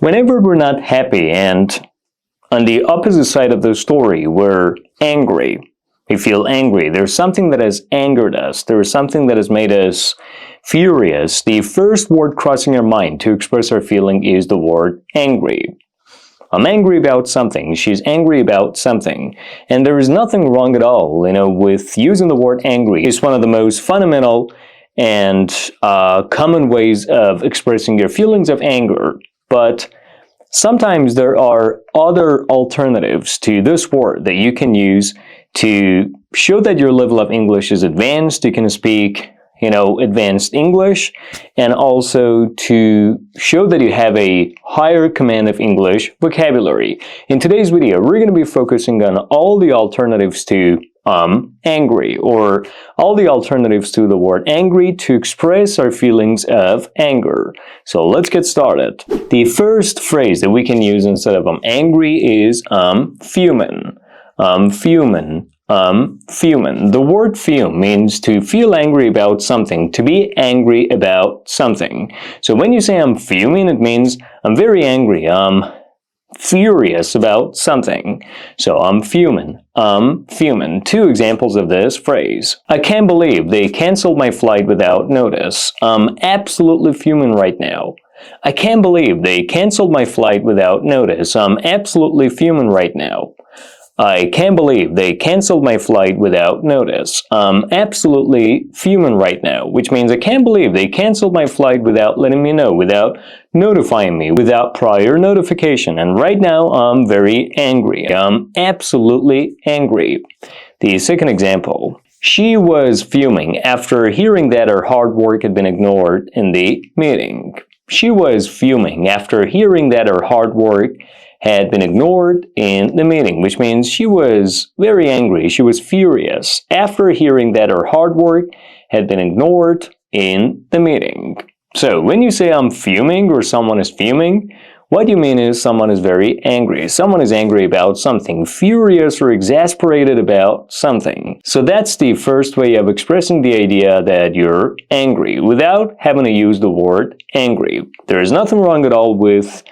Whenever we're not happy and on the opposite side of the story, we're angry, we feel angry, there's something that has angered us, there's something that has made us furious, the first word crossing our mind to express our feeling is the word angry. I'm angry about something, she's angry about something. And there is nothing wrong at all, with using the word angry. It's one of the most fundamental and common ways of expressing your feelings of anger. But sometimes there are other alternatives to this word that you can use to show that your level of English is advanced. You can speak advanced English, and also to show that you have a higher command of English vocabulary. In today's video, we're going to be focusing on all the alternatives to angry, or all the alternatives to the word angry to express our feelings of anger. So let's get started. The first phrase that we can use instead of angry is fuming. Fuming. The word fume means to feel angry about something, to be angry about something. So when you say I'm fuming, it means I'm very angry, I'm furious about something. So I'm fuming. Two examples of this phrase. I can't believe they canceled my flight without notice. I'm absolutely fuming right now. I can't believe they canceled my flight without notice. I'm absolutely fuming right now. I can't believe they canceled my flight without notice. I'm absolutely fuming right now, which means I can't believe they canceled my flight without letting me know, without notifying me, without prior notification. And right now, I'm very angry. I'm absolutely angry. The second example. She was fuming after hearing that her hard work had been ignored in the meeting. She was fuming after hearing that her hard work had been ignored in the meeting, which means she was very angry. She was furious after hearing that her hard work had been ignored in the meeting. So when you say I'm fuming or someone is fuming, what you mean is someone is very angry. Someone is angry about something, furious or exasperated about something. So that's the first way of expressing the idea that you're angry without having to use the word angry. There is nothing wrong at all with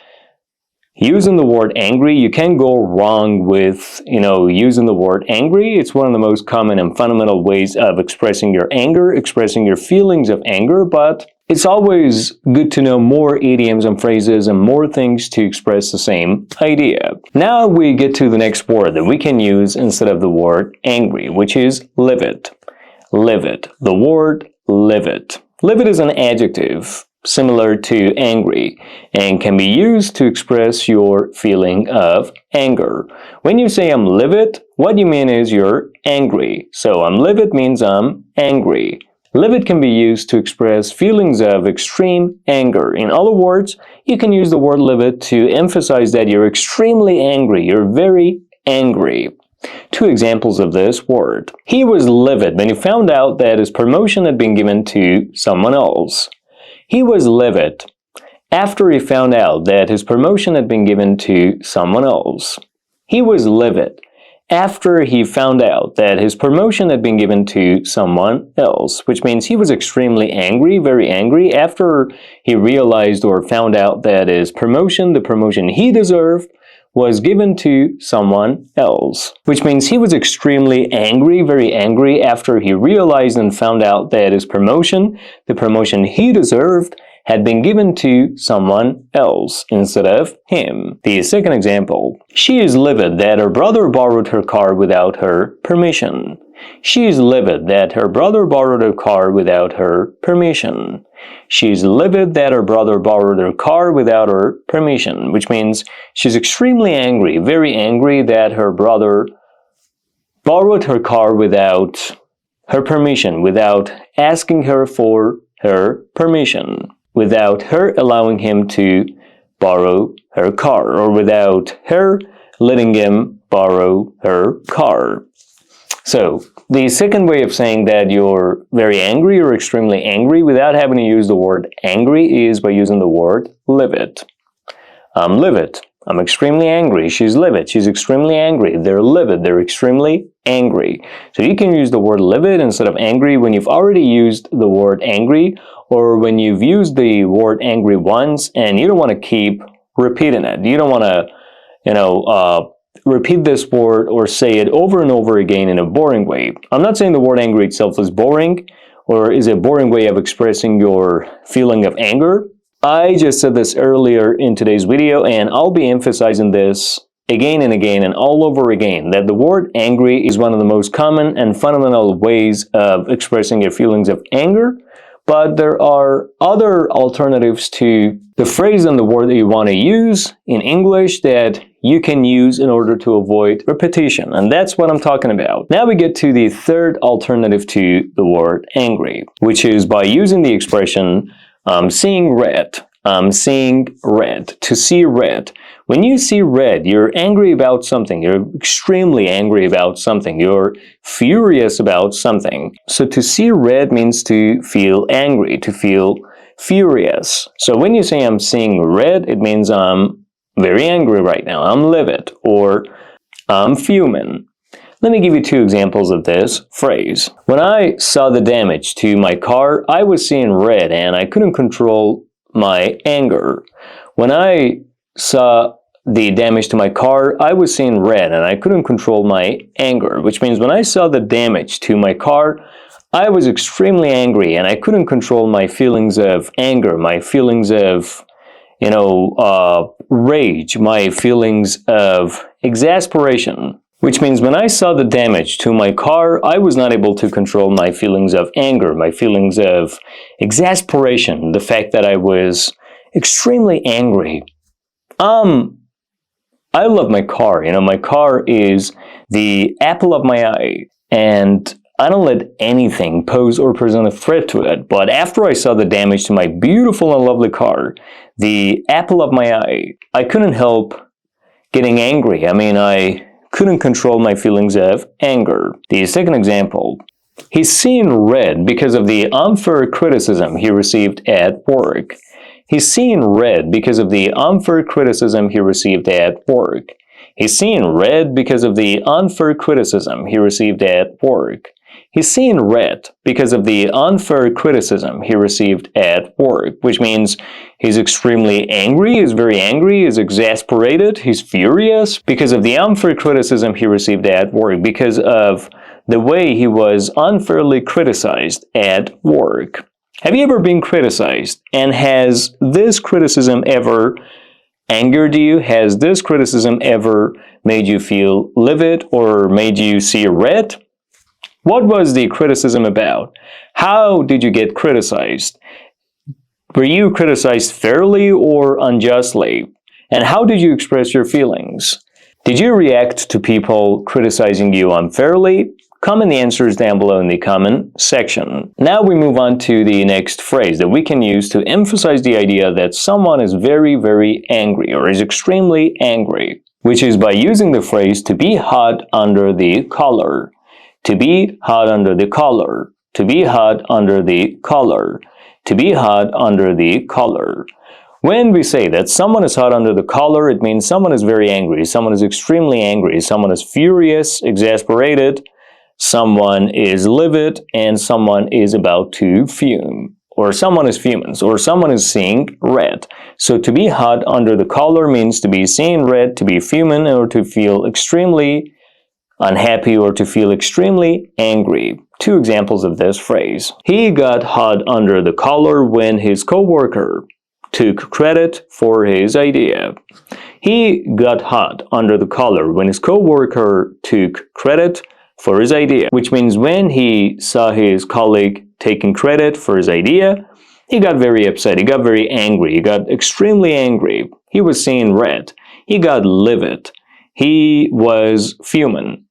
using the word angry. You can't go wrong with, using the word angry. It's one of the most common and fundamental ways of expressing your anger, expressing your feelings of anger, but it's always good to know more idioms and phrases and more things to express the same idea. Now we get to the next word that we can use instead of the word angry, which is livid. Livid. The word livid. Livid is an adjective similar to angry, and can be used to express your feeling of anger. When you say I'm livid, what you mean is you're angry. So I'm livid means I'm angry. Livid can be used to express feelings of extreme anger. In other words, you can use the word livid to emphasize that you're extremely angry, you're very angry. Two examples of this word. He was livid when he found out that his promotion had been given to someone else. He was livid after he found out that his promotion had been given to someone else. He was livid after he found out that his promotion had been given to someone else, which means he was extremely angry, very angry, after he realized or found out that his promotion, the promotion he deserved, was given to someone else. Which means he was extremely angry, very angry, after he realized and found out that his promotion, the promotion he deserved, had been given to someone else instead of him. The second example. She is livid that her brother borrowed her car without her permission. She is livid that her brother borrowed her car without her permission. She's livid that her brother borrowed her car without her permission, which means she's extremely angry, very angry that her brother borrowed her car without her permission, without asking her for her permission, without her allowing him to borrow her car, or without her letting him borrow her car. So, the second way of saying that you're very angry or extremely angry without having to use the word angry is by using the word livid. I'm livid. I'm extremely angry. She's livid. She's extremely angry. They're livid. They're extremely angry. So you can use the word livid instead of angry when you've already used the word angry, or when you've used the word angry once and you don't want to keep repeating it. You don't want to, repeat this word or say it over and over again in a boring way. I'm not saying the word angry itself is boring or is a boring way of expressing your feeling of anger. I just said this earlier in today's video, and I'll be emphasizing this again and again and all over again, that the word angry is one of the most common and fundamental ways of expressing your feelings of anger. But there are other alternatives to the phrase and the word that you want to use in English that you can use in order to avoid repetition. And that's what I'm talking about. Now we get to the third alternative to the word angry, which is by using the expression seeing red. Seeing red. To see red. When you see red, you're angry about something. You're extremely angry about something. You're furious about something. So to see red means to feel angry, to feel furious. So when you say I'm seeing red, it means I'm very angry right now. I'm livid or I'm fuming. Let me give you two examples of this phrase. When I saw the damage to my car, I was seeing red and I couldn't control my anger. When I saw the damage to my car, I was seeing red and I couldn't control my anger, which means when I saw the damage to my car, I was extremely angry and I couldn't control my feelings of anger, my feelings of, rage, my feelings of exasperation. Which means when I saw the damage to my car, I was not able to control my feelings of anger, my feelings of exasperation, the fact that I was extremely angry. I love my car. My car is the apple of my eye, and I don't let anything pose or present a threat to it. But after I saw the damage to my beautiful and lovely car, the apple of my eye, I couldn't help getting angry. I couldn't control my feelings of anger. The second example, he's seeing red because of the unfair criticism he received at work. He's seeing red because of the unfair criticism he received at work. He's seeing red because of the unfair criticism he received at work. He's seeing red because of the unfair criticism he received at work, which means he's extremely angry, he's very angry, he's exasperated, he's furious because of the unfair criticism he received at work, because of the way he was unfairly criticized at work. Have you ever been criticized? And has this criticism ever angered you? Has this criticism ever made you feel livid or made you see red? What was the criticism about? How did you get criticized? Were you criticized fairly or unjustly? And how did you express your feelings? Did you react to people criticizing you unfairly? Comment the answers down below in the comment section. Now we move on to the next phrase that we can use to emphasize the idea that someone is very, very angry or is extremely angry, which is by using the phrase to be hot under the collar. To be hot under the collar. To be hot under the collar. To be hot under the collar. When we say that someone is hot under the collar, it means someone is very angry, someone is extremely angry, someone is furious, exasperated, someone is livid, and someone is about to fume. Or someone is fuming, or someone is seeing red. So to be hot under the collar means to be seeing red, to be fuming, or to feel extremely unhappy or to feel extremely angry. Two examples of this phrase. He got hot under the collar when his coworker took credit for his idea. He got hot under the collar when his coworker took credit for his idea, which means when he saw his colleague taking credit for his idea, he got very upset, he got very angry, he got extremely angry. He was seeing red. He got livid. He was fuming.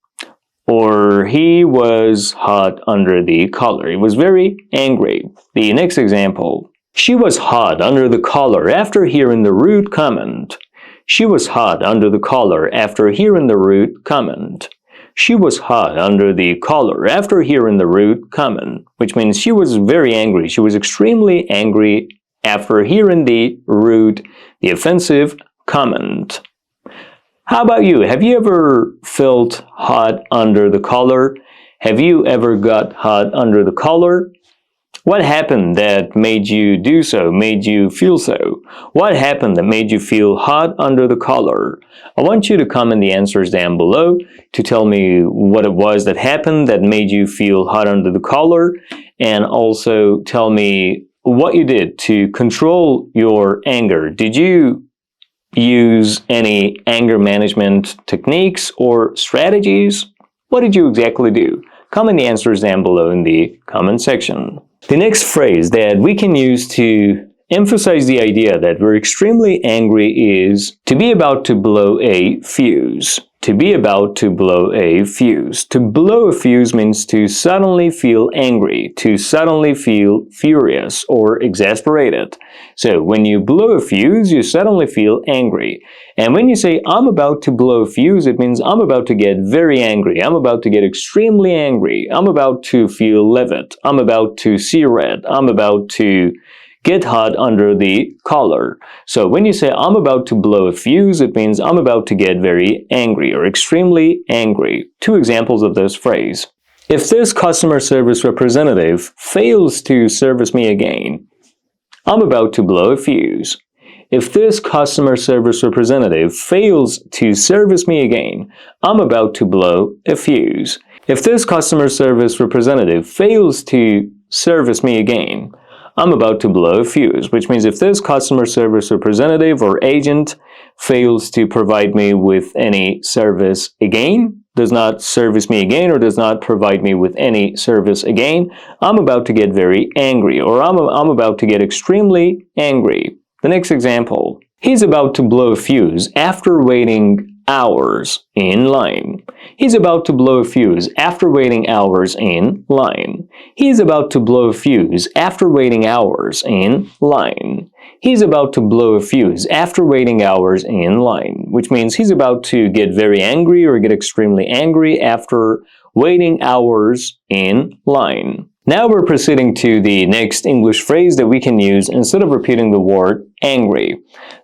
Or he was hot under the collar. He was very angry. The next example. She was hot under the collar after hearing the rude comment. She was hot under the collar after hearing the rude comment. She was hot under the collar after hearing the rude comment, which means she was very angry. She was extremely angry after hearing the rude, the offensive comment. How about you? Have you ever felt hot under the collar? Have you ever got hot under the collar? What happened that made you do so, made you feel so? What happened that made you feel hot under the collar? I want you to comment the answers down below to tell me what it was that happened that made you feel hot under the collar, and also tell me what you did to control your anger. Did you use any anger management techniques or strategies? What did you exactly do? Comment the answers down below in the comment section. The next phrase that we can use to emphasize the idea that we're extremely angry is to be about to blow a fuse. To be about to blow a fuse. To blow a fuse means to suddenly feel angry, to suddenly feel furious or exasperated. So when you blow a fuse, you suddenly feel angry. And when you say, I'm about to blow a fuse, it means I'm about to get very angry. I'm about to get extremely angry. I'm about to feel livid. I'm about to see red. I'm about to get hot under the collar. So when you say, I'm about to blow a fuse, it means I'm about to get very angry or extremely angry. Two examples of this phrase. If this customer service representative fails to service me again, I'm about to blow a fuse. If this customer service representative fails to service me again, I'm about to blow a fuse. If this customer service representative fails to service me again, I'm about to blow a fuse, which means if this customer service representative or agent fails to provide me with any service again, does not service me again, or does not provide me with any service again, I'm about to get very angry, or I'm about to get extremely angry. The next example. He's about to blow a fuse after waiting hours in line. He's about to blow a fuse after waiting hours in line. He's about to blow a fuse after waiting hours in line. He's about to blow a fuse after waiting hours in line, which means he's about to get very angry or get extremely angry after waiting hours in line. Now we're proceeding to the next English phrase that we can use instead of repeating the word angry.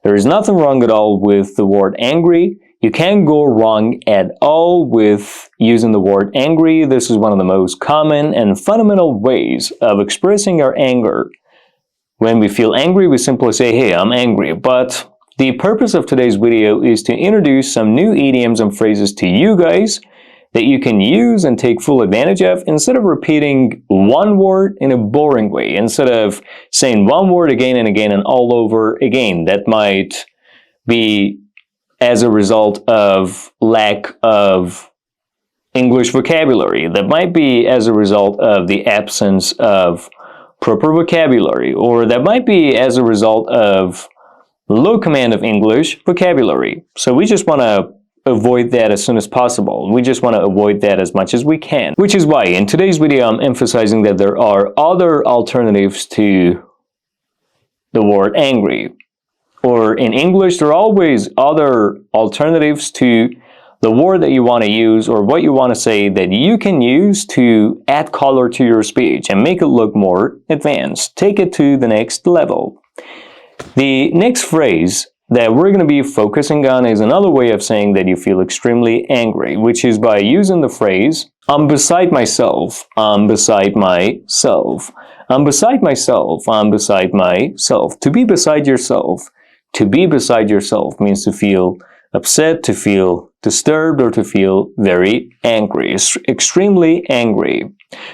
There is nothing wrong at all with the word angry. You can't go wrong at all with using the word angry. This is one of the most common and fundamental ways of expressing our anger. When we feel angry, we simply say, hey, I'm angry. But the purpose of today's video is to introduce some new idioms and phrases to you guys that you can use and take full advantage of instead of repeating one word in a boring way, instead of saying one word again and again and all over again. That might be as a result of lack of English vocabulary. That might be as a result of the absence of proper vocabulary, or that might be as a result of low command of English vocabulary. So we just want to avoid that as soon as possible. We just want to avoid that as much as we can. Which is why in today's video I'm emphasizing that there are other alternatives to the word angry. Or in English, there are always other alternatives to the word that you want to use or what you want to say that you can use to add color to your speech and make it look more advanced. Take it to the next level. The next phrase that we're going to be focusing on is another way of saying that you feel extremely angry, which is by using the phrase, I'm beside myself, I'm beside myself. I'm beside myself, I'm beside myself. To be beside yourself. To be beside yourself means to feel upset, to feel disturbed, or to feel very angry, extremely angry.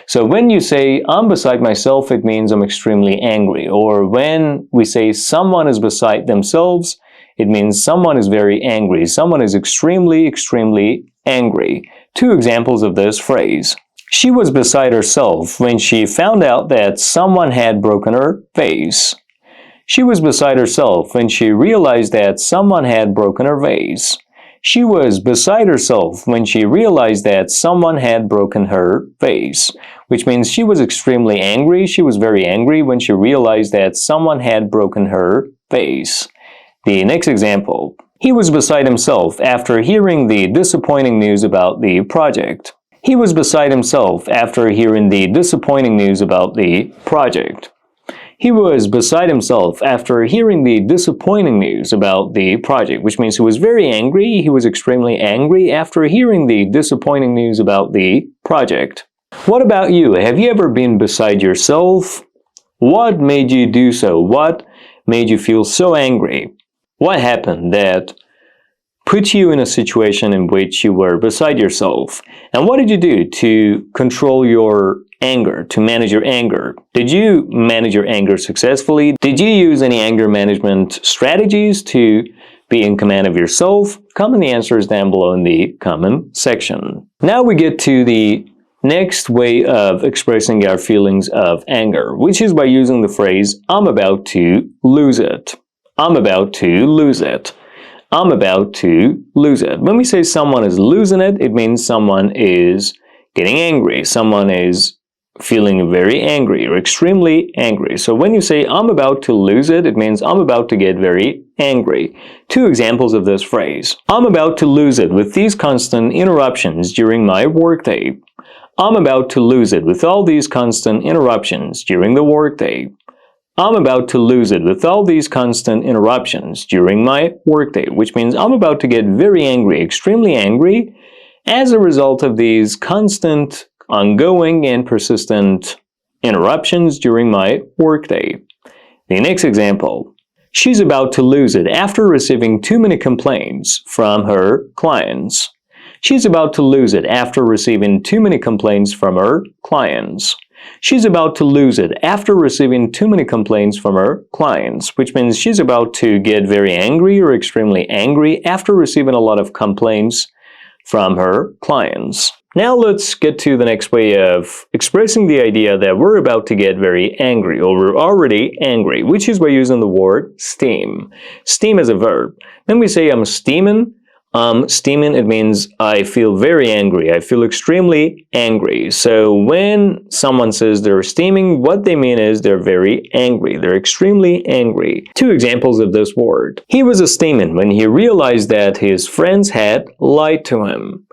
So when you say, I'm beside myself, it means I'm extremely angry. Or when we say someone is beside themselves, it means someone is very angry. Someone is extremely, extremely angry. Two examples of this phrase. She was beside herself when she found out that someone had broken her vase. She was beside herself when she realized that someone had broken her vase. She was beside herself when she realized that someone had broken her vase, which means she was extremely angry. She was very angry when she realized that someone had broken her vase. The next example. He was beside himself after hearing the disappointing news about the project. He was beside himself after hearing the disappointing news about the project. He was beside himself after hearing the disappointing news about the project, which means he was very angry. He was extremely angry after hearing the disappointing news about the project. What about you? Have you ever been beside yourself What made you do so? What made you feel so angry? What happened that put you in a situation in which you were beside yourself? And what did you do to control your anger, to manage your anger? Did you manage your anger successfully? Did you use any anger management strategies to be in command of yourself? Comment the answers down below in the comment section. Now we get to the next way of expressing our feelings of anger, which is by using the phrase, I'm about to lose it. I'm about to lose it. I'm about to lose it. When we say someone is losing it, it means someone is getting angry. Someone is feeling very angry or extremely angry. So when you say, I'm about to lose it, it means I'm about to get very angry. Two examples of this phrase. I'm about to lose it with these constant interruptions during my workday. I'm about to lose it with all these constant interruptions during the workday. I'm about to lose it with all these constant interruptions during my workday, which means I'm about to get very angry, extremely angry, as a result of these constant, ongoing, and persistent interruptions during my workday. The next example. She's about to lose it after receiving too many complaints from her clients. She's about to lose it after receiving too many complaints from her clients. She's about to lose it after receiving too many complaints from her clients, which means she's about to get very angry or extremely angry after receiving a lot of complaints from her clients. Now let's get to the next way of expressing the idea that we're about to get very angry or we're already angry, which is by using the word steam. Steam is a verb. When we say I'm steaming, it means I feel very angry. I feel extremely angry. So when someone says they're steaming, what they mean is they're very angry. They're extremely angry. Two examples of this word. He was a steaming when he realized that his friends had lied to him.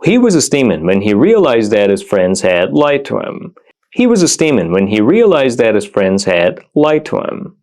He was a steaming when he realized that his friends had lied to him. He was a steaming when he realized that his friends had lied to him.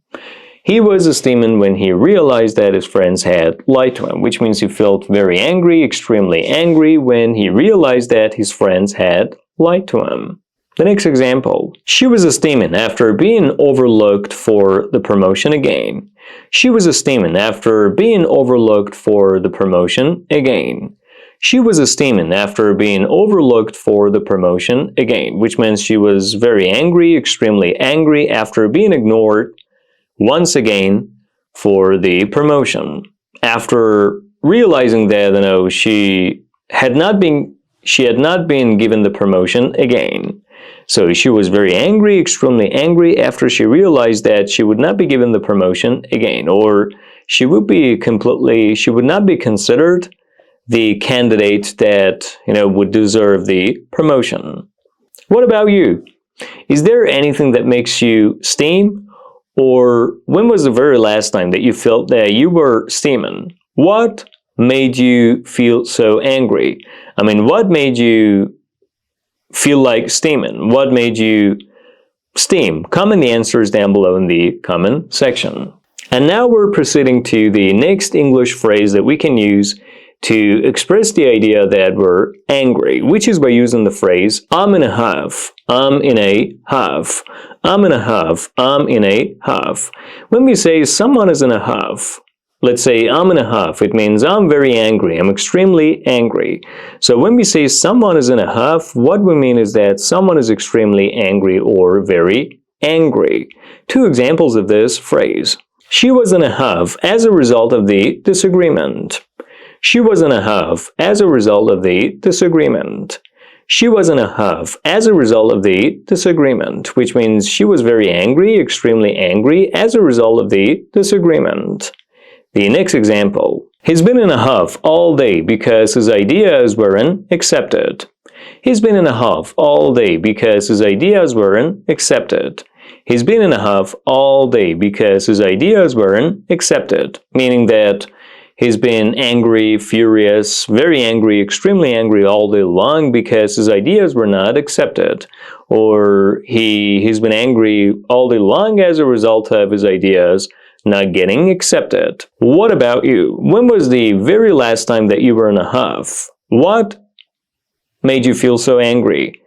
He was a steaming when he realized that his friends had lied to him, which means he felt very angry, extremely angry when he realized that his friends had lied to him. The next example. She was a steaming after being overlooked for the promotion again. She was a steaming after being overlooked for the promotion again. She was a steaming after being overlooked for the promotion again, which means she was very angry, extremely angry after being ignored once again for the promotion. After realizing that she had not been given the promotion again. So she was very angry, extremely angry after she realized that she would not be given the promotion again, or she would not be considered the candidate that would deserve the promotion. What about you? Is there anything that makes you steam? Or when was the very last time that you felt that you were steaming? What made you feel so angry? What made you feel like steaming? What made you steam? Comment the answers down below in the comment section. And now we're proceeding to the next English phrase that we can use to express the idea that we're angry, which is by using the phrase, I'm in a huff, I'm in a huff, I'm in a huff, I'm in a huff. When we say someone is in a huff, let's say I'm in a huff, it means I'm very angry, I'm extremely angry. So when we say someone is in a huff, what we mean is that someone is extremely angry or very angry. Two examples of this phrase. She was in a huff as a result of the disagreement. She was in a huff as a result of the disagreement. She was in a huff as a result of the disagreement, which means she was very angry, extremely angry, as a result of the disagreement. The next example. He's been in a huff all day because his ideas weren't accepted. He's been in a huff all day because his ideas weren't accepted. He's been in a huff all day because his ideas weren't accepted, meaning that he's been angry, furious, very angry, extremely angry all day long because his ideas were not accepted. Or he's been angry all day long as a result of his ideas not getting accepted. What about you? When was the very last time that you were in a huff? What made you feel so angry?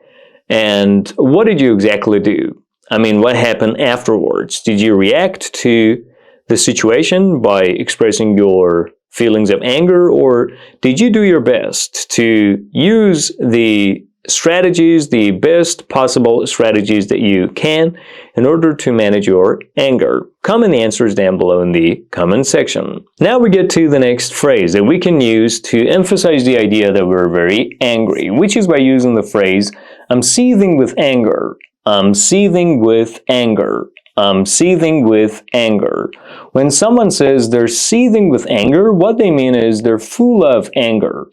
And what did you exactly do? I mean, what happened afterwards? Did you react to the situation by expressing your feelings of anger, or did you do your best to use the strategies, the best possible strategies that you can in order to manage your anger? Comment the answers down below in the comment section. Now we get to the next phrase that we can use to emphasize the idea that we're very angry, which is by using the phrase, I'm seething with anger. I'm seething with anger. I'm seething with anger. When someone says they're seething with anger, what they mean is they're full of anger.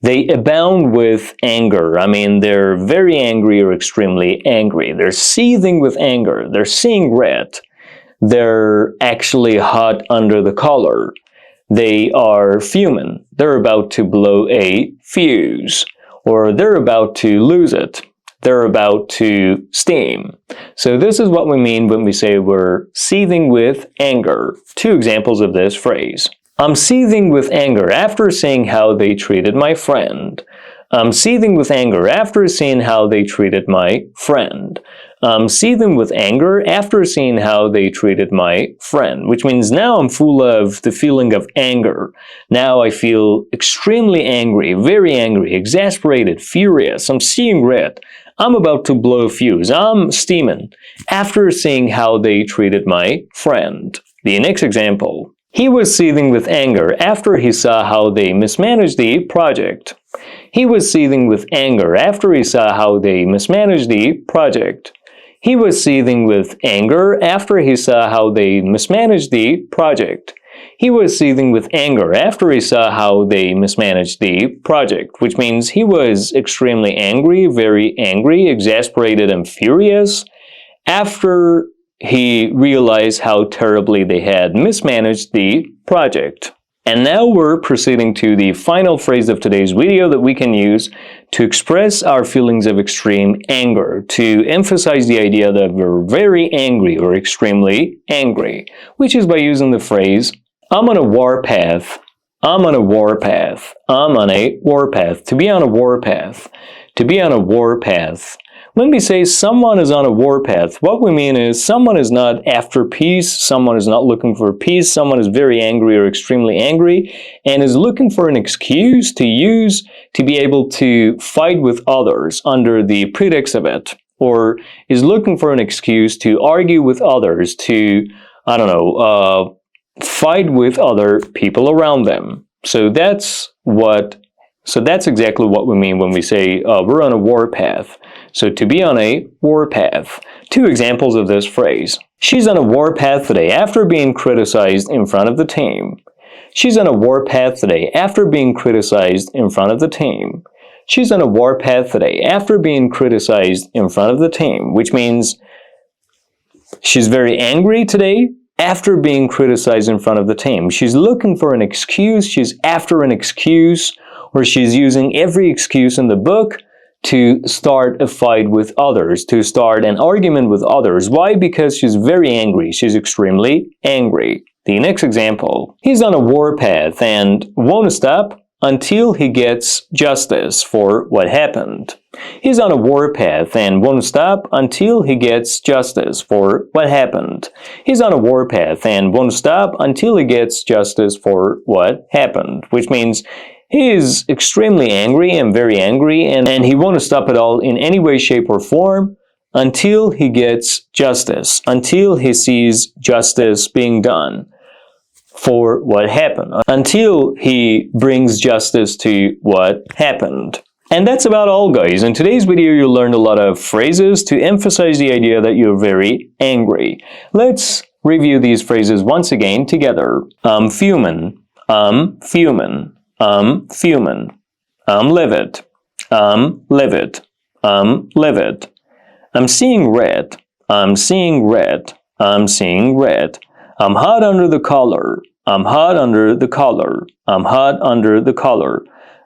They abound with anger. I mean, they're very angry or extremely angry. They're seething with anger. They're seeing red. They're actually hot under the collar. They are fuming. They're about to blow a fuse. Or they're about to lose it. They're about to steam. So this is what we mean when we say we're seething with anger. Two examples of this phrase. I'm seething with anger after seeing how they treated my friend. I'm seething with anger after seeing how they treated my friend. I'm seething with anger after seeing how they treated my friend, which means now I'm full of the feeling of anger. Now I feel extremely angry, very angry, exasperated, furious. I'm seeing red. I'm about to blow a fuse. I'm steaming after seeing how they treated my friend. The next example. He was seething with anger after he saw how they mismanaged the project. He was seething with anger after he saw how they mismanaged the project. He was seething with anger after he saw how they mismanaged the project. He was seething with anger after he saw how they mismanaged the project, which means he was extremely angry, very angry, exasperated and furious after he realized how terribly they had mismanaged the project. And now we're proceeding to the final phrase of today's video that we can use to express our feelings of extreme anger, to emphasize the idea that we're very angry or extremely angry, which is by using the phrase, I'm on a warpath. I'm on a warpath. I'm on a warpath. To be on a warpath. To be on a warpath. When we say someone is on a warpath, what we mean is someone is not after peace, someone is not looking for peace, someone is very angry or extremely angry, and is looking for an excuse to use to be able to fight with others under the pretext of it, or is looking for an excuse to argue with others, to, I don't know, fight with other people around them. So that's exactly what we mean when we say we're on a warpath. So to be on a warpath. Two examples of this phrase. She's on a warpath today after being criticized in front of the team. She's on a warpath today after being criticized in front of the team. She's on a warpath today after being criticized in front of the team, which means she's very angry today after being criticized in front of the team. She's looking for an excuse, she's after an excuse, or she's using every excuse in the book to start a fight with others, to start an argument with others. Why? Because she's very angry. She's extremely angry. The next example. He's on a warpath and won't stop until he gets justice for what happened. He's on a warpath and won't stop until he gets justice for what happened. He's on a warpath and won't stop until he gets justice for what happened, which means he is extremely angry and very angry, and he won't stop at all in any way, shape, or form until he gets justice, until he sees justice being done for what happened, until he brings justice to what happened. And that's about all, guys. In today's video, you learned a lot of phrases to emphasize the idea that you're very angry. Let's review these phrases once again together. I'm fuming. I'm fuming. I'm fuming. I'm livid. I'm livid. I'm livid. I'm seeing red. I'm seeing red. I'm seeing red. I'm hot under the collar. I'm hot under the collar. I'm hot under the collar.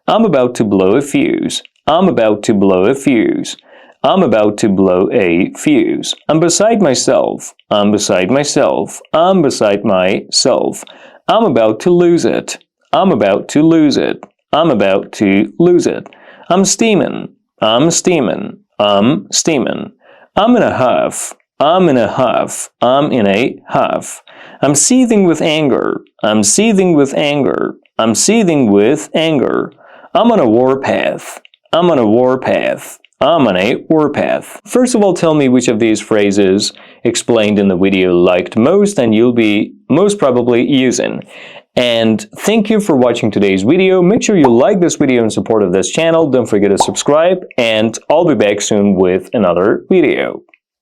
I'm about to blow a fuse. I'm about to blow a fuse. I'm about to blow a fuse. I'm beside myself. I'm beside myself. I'm beside myself. I'm about to lose it. I'm about to lose it. I'm about to lose it. I'm steaming. I'm steaming. I'm steaming. I'm in a huff. I'm in a huff. I'm in a huff. I'm seething with anger. I'm seething with anger. I'm seething with anger. I'm on a warpath. I'm on a warpath. I'm on a warpath. First of all, tell me which of these phrases explained in the video you liked most and you'll be most probably using. And thank you for watching today's video. Make sure you like this video in support of this channel. Don't forget to subscribe, and I'll be back soon with another video.